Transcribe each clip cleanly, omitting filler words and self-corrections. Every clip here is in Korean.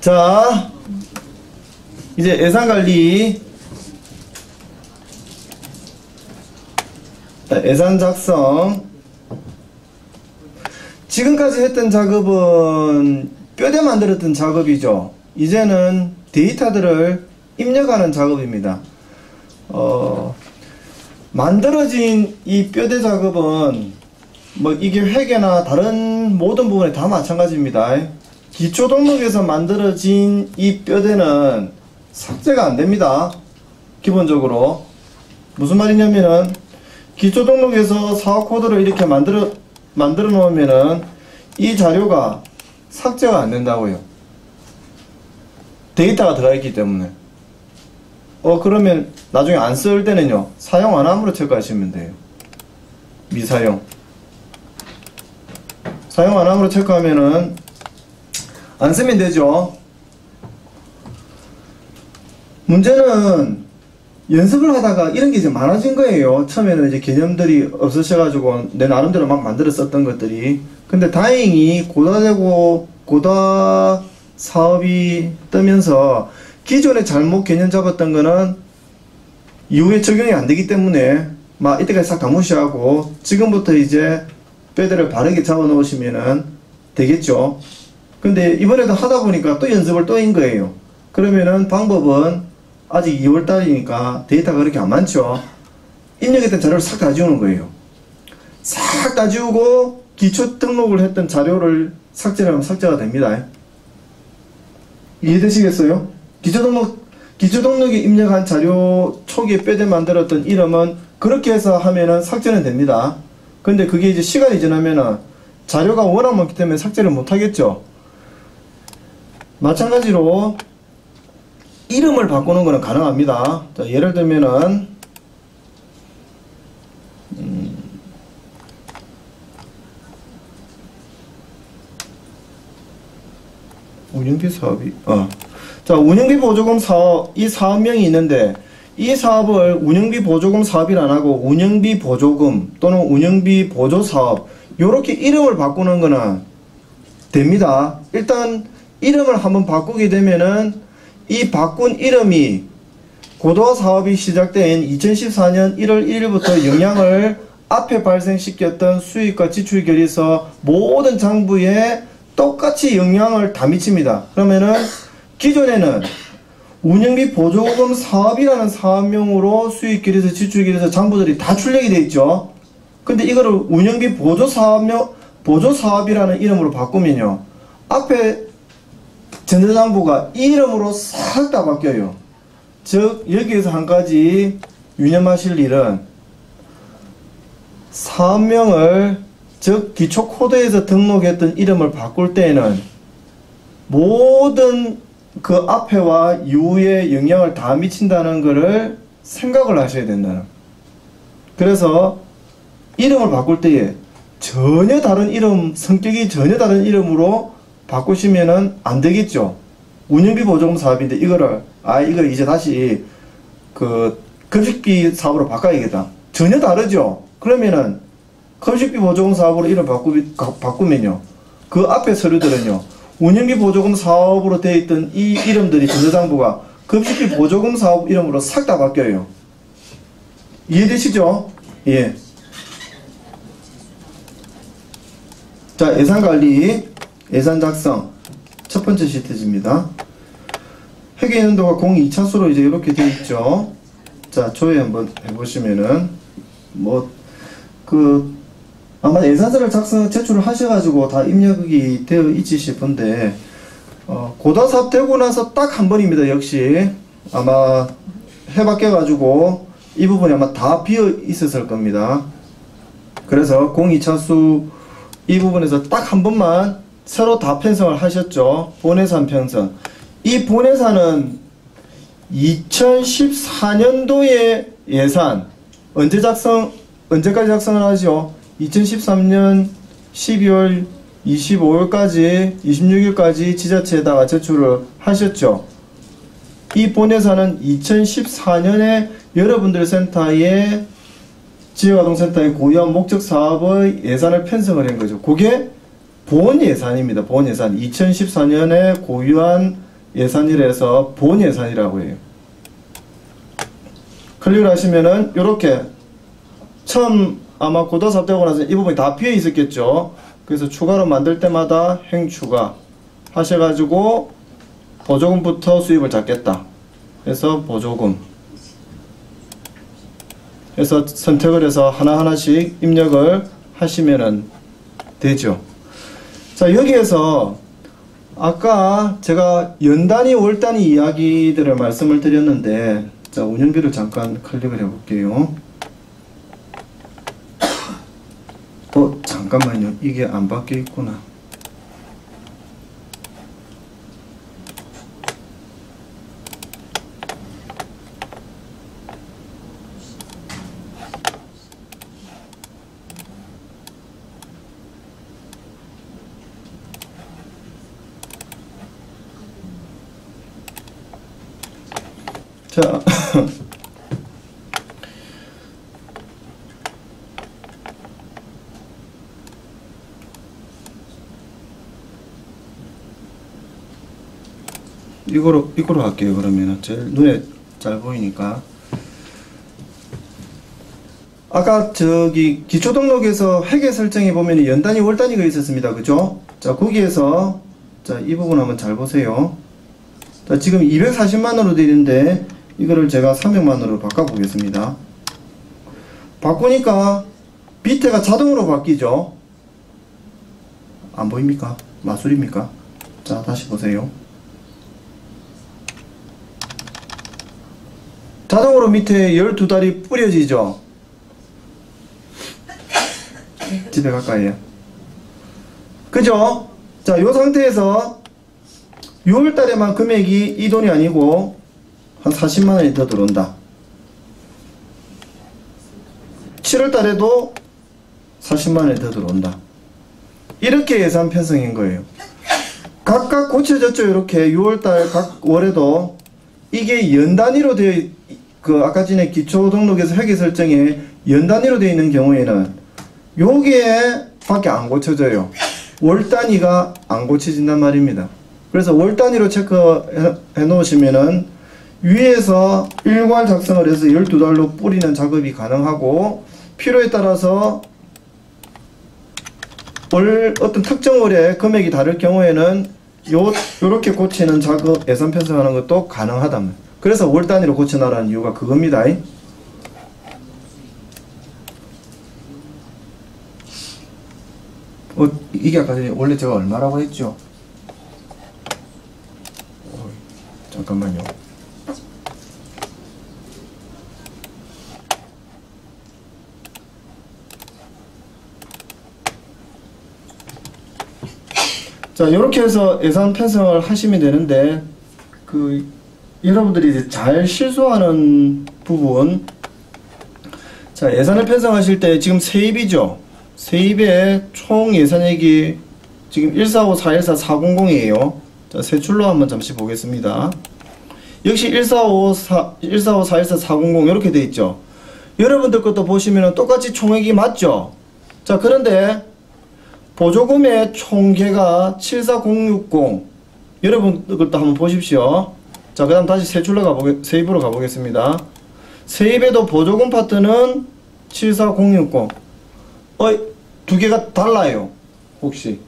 자, 이제 예산관리, 예산 작성. 지금까지 했던 작업은 뼈대 만들었던 작업이죠. 이제는 데이터들을 입력하는 작업입니다. 만들어진 이 뼈대 작업은 뭐 이게 회계나 다른 모든 부분에 다 마찬가지입니다. 기초 등록에서 만들어진 이 뼈대는 삭제가 안 됩니다. 기본적으로 무슨 말이냐면은 기초 등록에서 사업 코드를 이렇게 만들어 놓으면은 이 자료가 삭제가 안 된다고요. 데이터가 들어가 있기 때문에. 그러면 나중에 안 쓸 때는요, 사용 안 함으로 체크하시면 돼요. 미사용. 사용 안 함으로 체크하면은 안 쓰면 되죠. 문제는 연습을 하다가 이런 게 이제 많아진 거예요. 처음에는 이제 개념들이 없으셔가지고 내 나름대로 막 만들어 썼던 것들이. 근데 다행히 고다 사업이 뜨면서 기존에 잘못 개념 잡았던 거는 이후에 적용이 안 되기 때문에 막 이때까지 싹 다 무시하고 지금부터 이제 뼈대를 바르게 잡아 놓으시면은 되겠죠. 근데 이번에도 하다 보니까 또 연습을 또 한 거예요. 그러면은 방법은 아직 2월달이니까 데이터가 그렇게 안 많죠. 입력했던 자료를 싹 다 지우는 거예요. 싹 다 지우고 기초 등록을 했던 자료를 삭제하면 삭제가 됩니다. 이해되시겠어요? 기초 등록에 입력한 자료 초기에 뼈대 만들었던 이름은 그렇게 해서 하면은 삭제는 됩니다. 근데 그게 이제 시간이 지나면은 자료가 워낙 많기 때문에 삭제를 못 하겠죠. 마찬가지로 이름을 바꾸는 거는 가능합니다. 자, 예를 들면은 운영비 사업이 자, 운영비 보조금 사업, 이 사업명이 있는데 이 사업을 운영비 보조금 사업이라 안 하고 운영비 보조금 또는 운영비 보조 사업 요렇게 이름을 바꾸는 거는 됩니다. 일단 이름을 한번 바꾸게 되면은 이 바꾼 이름이 고도화 사업이 시작된 2014년 1월 1일부터 영향을 앞에 발생시켰던 수익과 지출 결의서 모든 장부에 똑같이 영향을 다 미칩니다. 그러면은 기존에는 운영비 보조금 사업이라는 사업명으로 수익 결의서, 지출 결의서, 장부들이 다 출력이 되어 있죠. 근데 이거를 운영비 보조 사업이라는 이름으로 바꾸면요, 앞에 전자장부가 이 이름으로 싹 다 바뀌어요. 즉 여기에서 한 가지 유념하실 일은 사업명을, 즉 기초 코드에서 등록했던 이름을 바꿀 때에는 모든 그 앞에와 이후에 영향을 다 미친다는 것을 생각을 하셔야 된다는. 그래서 이름을 바꿀 때에 전혀 다른 이름, 성격이 전혀 다른 이름으로 바꾸시면은 안 되겠죠. 운영비 보조금 사업인데 이거 이제 다시 그 급식비 사업으로 바꿔야겠다. 전혀 다르죠. 그러면은 급식비 보조금 사업으로 이름 바꾸면요, 그 앞에 서류들은요, 운영비 보조금 사업으로 되어 있던 이 이름들이 전자장부가 급식비 보조금 사업 이름으로 싹 다 바뀌어요. 이해되시죠? 예. 자, 예산관리, 예산 작성. 첫 번째 시트지입니다. 회계연도가 02차수로 이제 이렇게 되어 있죠. 자, 조회 한번 해보시면은, 아마 예산서를 제출을 하셔가지고 다 입력이 되어 있지 싶은데, 고다사업 되고 나서 딱 한 번입니다. 역시. 아마 해바뀌어가지고 이 부분이 아마 다 비어 있었을 겁니다. 그래서 02차수 이 부분에서 딱 한 번만 새로 다 편성을 하셨죠. 본예산 편성. 이 본예산은 2014년도의 예산, 언제까지 작성을 하죠? 2013년 12월 25일까지, 26일까지 지자체에다가 제출을 하셨죠. 이 본예산은 2014년에 여러분들 센터에, 지역아동센터의 고유한 목적 사업의 예산을 편성을 한 거죠. 그게 본 예산입니다. 본 예산. 2014년에 고유한 예산이라서 본예산이라고 해요. 클릭을 하시면은 요렇게 처음 아마 고도사 되고 나서 이 부분이 다 비어 있었겠죠. 그래서 추가로 만들 때마다 행추가 하셔가지고 보조금부터 수입을 잡겠다. 그래서 보조금 해서 선택을 해서 하나하나씩 입력을 하시면은 되죠. 자, 여기에서 아까 제가 연단위 월단위 이야기들을 말씀을 드렸는데, 자, 운영비를 잠깐 클릭을 해볼게요. 잠깐만요. 이게 안 바뀌어 있구나. 자, 이거로 할게요. 그러면은 제일 눈에 잘 보이니까. 아까 저기 기초 등록에서 회계 설정에 보면 연단위 월단위가 있었습니다. 그죠? 자, 거기에서 자, 이 부분 한번 잘 보세요. 자, 지금 240만원으로 되어 있는데 이거를 제가 300만원으로 바꿔 보겠습니다. 바꾸니까 밑에가 자동으로 바뀌죠. 안 보입니까? 마술입니까? 자, 다시 보세요. 자동으로 밑에 12달이 뿌려지죠. 집에 가까이에. 그죠? 자, 요 상태에서 6월달에만 금액이 이 돈이 아니고 한 40만원이 더 들어온다. 7월달에도 40만원이 더 들어온다. 이렇게 예산 편성인 거예요. 각각 고쳐졌죠. 이렇게 6월달 각 월에도 이게 연단위로 되어 아까 전에 기초 등록에서 회계 설정에 연단위로 되어 있는 경우에는 요게 밖에 안 고쳐져요. 월 단위가 안 고쳐진단 말입니다. 그래서 월 단위로 체크해 놓으시면은 위에서 일괄 작성을 해서 12달로 뿌리는 작업이 가능하고, 필요에 따라서 어떤 특정 월에 금액이 다를 경우에는 요렇게 고치는 작업, 예산 편성하는 것도 가능하다. 그래서 월 단위로 고쳐놔라는 이유가 그겁니다. 이게 아까 전에 원래 제가 얼마라고 했죠? 잠깐만요. 자, 이렇게 해서 예산 편성을 하시면 되는데, 여러분들이 이제 잘 실수하는 부분, 자, 예산을 편성하실 때 지금 세입이죠. 세입의 총 예산액이 지금 145,414,400이에요. 자, 세출로 한번 잠시 보겠습니다. 역시 145,414,400 이렇게 돼 있죠. 여러분들 것도 보시면 똑같이 총액이 맞죠. 자, 그런데 보조금의 총계가 74060, 여러분들 것도 한번 보십시오. 자, 그 다음 다시 세입으로 가보겠습니다. 세입에도 보조금 파트는 74060. 두 개가 달라요. 혹시.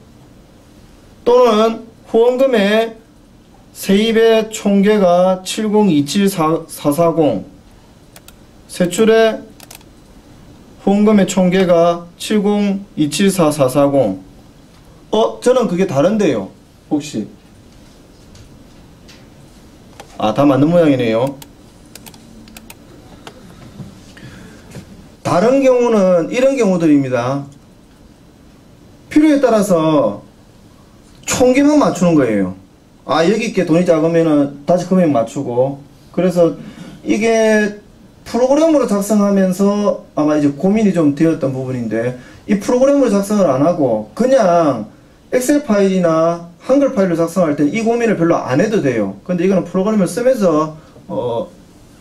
또는 후원금의 세입의 총계가 7027440, 세출의 후원금의 총계가 7027440. 저는 그게 다른데요. 혹시. 다 맞는 모양이네요. 다른 경우는 이런 경우들입니다. 필요에 따라서 총계만 맞추는 거예요. 여기 있게 돈이 작으면은 다시 금액 맞추고. 그래서 이게 프로그램으로 작성하면서 아마 이제 고민이 좀 되었던 부분인데, 이 프로그램으로 작성을 안 하고 그냥 엑셀 파일이나 한글 파일로 작성할 때 이 고민을 별로 안 해도 돼요. 근데 이거는 프로그램을 쓰면서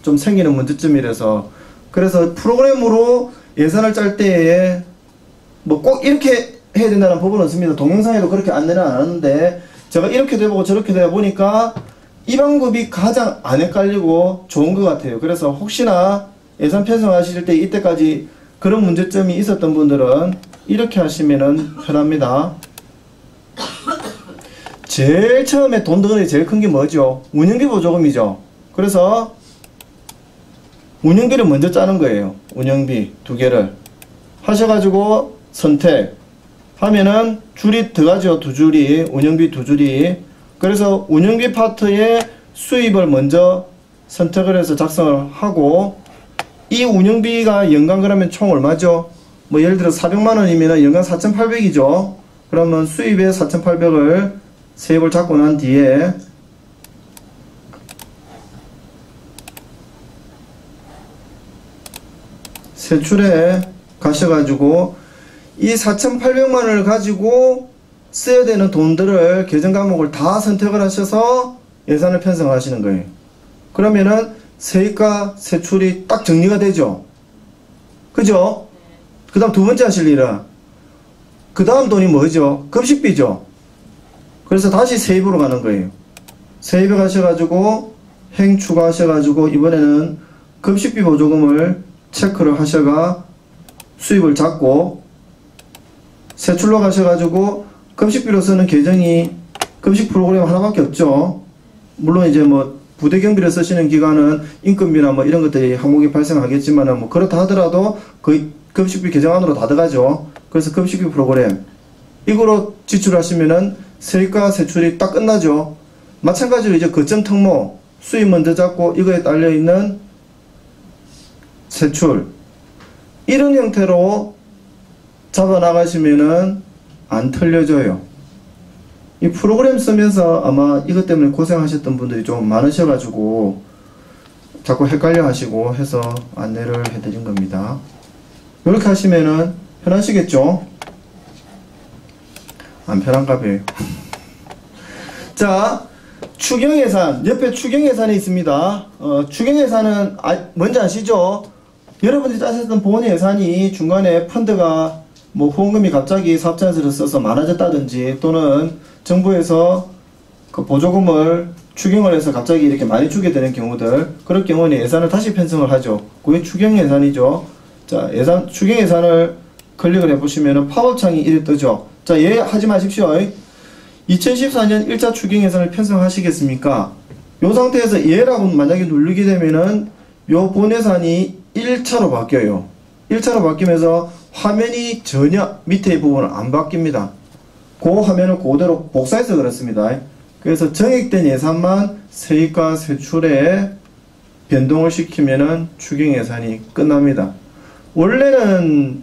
좀 생기는 문제점이라서, 그래서 프로그램으로 예산을 짤 때에 뭐 꼭 이렇게 해야 된다는 법은 없습니다. 동영상에도 그렇게 안내는 안 하는데, 제가 이렇게도 해보고 저렇게도 해보니까 이 방법이 가장 안 헷갈리고 좋은 것 같아요. 그래서 혹시나 예산 편성하실 때 이때까지 그런 문제점이 있었던 분들은 이렇게 하시면은 편합니다. 제일 처음에 돈 덩어리 제일 큰 게 뭐죠? 운영비 보조금이죠. 그래서 운영비를 먼저 짜는 거예요. 운영비 두 개를 하셔가지고 선택 하면은 줄이 들어가죠. 두 줄이, 운영비 두 줄이. 그래서 운영비 파트에 수입을 먼저 선택을 해서 작성을 하고, 이 운영비가 연간 그러면 총 얼마죠? 뭐 예를 들어 400만원이면 연간 4,800이죠. 그러면 수입에 4,800을 세입을 잡고 난 뒤에 세출에 가셔가지고 이 4,800만원을 가지고 써야 되는 돈들을 계정 과목을 다 선택을 하셔서 예산을 편성하시는 거예요. 그러면은 세입과 세출이 딱 정리가 되죠. 그죠? 그 다음 두 번째 하실 일은 그 다음 돈이 뭐죠? 급식비죠. 그래서 다시 세입으로 가는 거예요. 세입에 가셔가지고 행 추가하셔가지고 이번에는 급식비 보조금을 체크를 하셔가 수입을 잡고, 세출로 가셔가지고 급식비로 쓰는 계정이 급식 프로그램 하나밖에 없죠. 물론 이제 뭐 부대 경비를 쓰시는 기간은 인건비나 뭐 이런 것들이 항목이 발생하겠지만은 뭐 그렇다 하더라도 그 급식비 계정 안으로 다 들어가죠. 그래서 급식비 프로그램 이거로 지출하시면은 세입과 세출이 딱 끝나죠. 마찬가지로 이제 거점 특모 수입 먼저 잡고 이거에 딸려 있는 세출, 이런 형태로 잡아 나가시면은 안 틀려져요. 이 프로그램 쓰면서 아마 이것 때문에 고생하셨던 분들이 좀 많으셔가지고 자꾸 헷갈려 하시고 해서 안내를 해드린 겁니다. 이렇게 하시면은 편하시겠죠? 안 편한가 봐요. 자, 추경예산, 옆에 추경예산이 있습니다. 추경예산은 뭔지 아시죠? 여러분들이 짜셨던 본 예산이 중간에 펀드가 뭐 후원금이 갑자기 사업자에서 써서 많아졌다든지, 또는 정부에서 그 보조금을 추경을 해서 갑자기 이렇게 많이 주게 되는 경우들, 그럴 경우는 예산을 다시 편성을 하죠. 그게 추경예산이죠. 자, 추경예산을 클릭을 해보시면은 팝업창이 이렇게 뜨죠. 자, 하지 마십시오. 2014년 1차 추경예산을 편성하시겠습니까? 요 상태에서 예라고 만약에 누르게 되면은 요 본예산이 1차로 바뀌어요. 1차로 바뀌면서 화면이 전혀 밑에 부분은 안 바뀝니다. 그 화면을 그대로 복사해서 그렇습니다. 그래서 정액된 예산만 세입과 세출에 변동을 시키면은 추경예산이 끝납니다. 원래는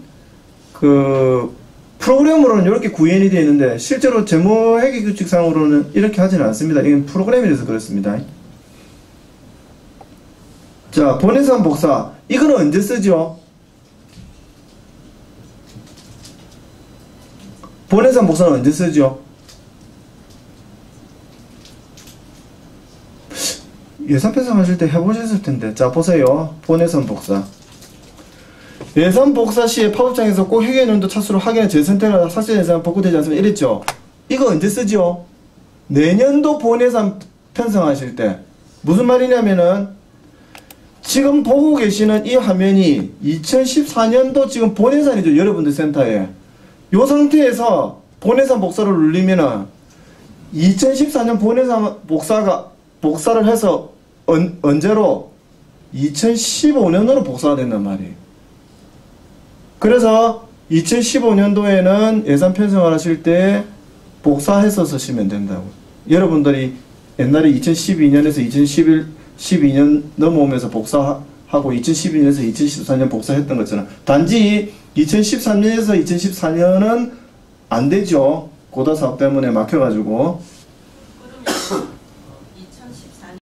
그 프로그램으로는 이렇게 구현이 되어 있는데 실제로 재무회계규칙상으로는 이렇게 하지는 않습니다. 이건 프로그램이라서 그렇습니다. 자, 본예산 복사, 이거는 언제 쓰죠? 본예산 복사는 언제 쓰죠? 예산 편성하실 때 해보셨을 텐데. 자, 보세요. 본예산 복사. 예산 복사 시에 팝업창에서 꼭 회계연도 차수로 확인해 재선택을 삭제 예산 복구되지 않으면 이랬죠. 이거 언제 쓰죠? 내년도 본예산 편성하실 때. 무슨 말이냐면은 지금 보고 계시는 이 화면이 2014년도 지금 본예산이죠. 여러분들 센터에. 요 상태에서 본예산 복사를 누르면은 2014년 본예산 복사를 해서 언제로? 2015년으로 복사가 된단 말이에요. 그래서 2015년도에는 예산 편성을 하실 때 복사해서 쓰시면 된다고. 여러분들이 옛날에 2012년에서 2012년 넘어오면서 복사하고 2012년에서 2014년 복사했던 것처럼, 단지 2013년에서 2014년은 안 되죠. 고다 사업 때문에 막혀가지고.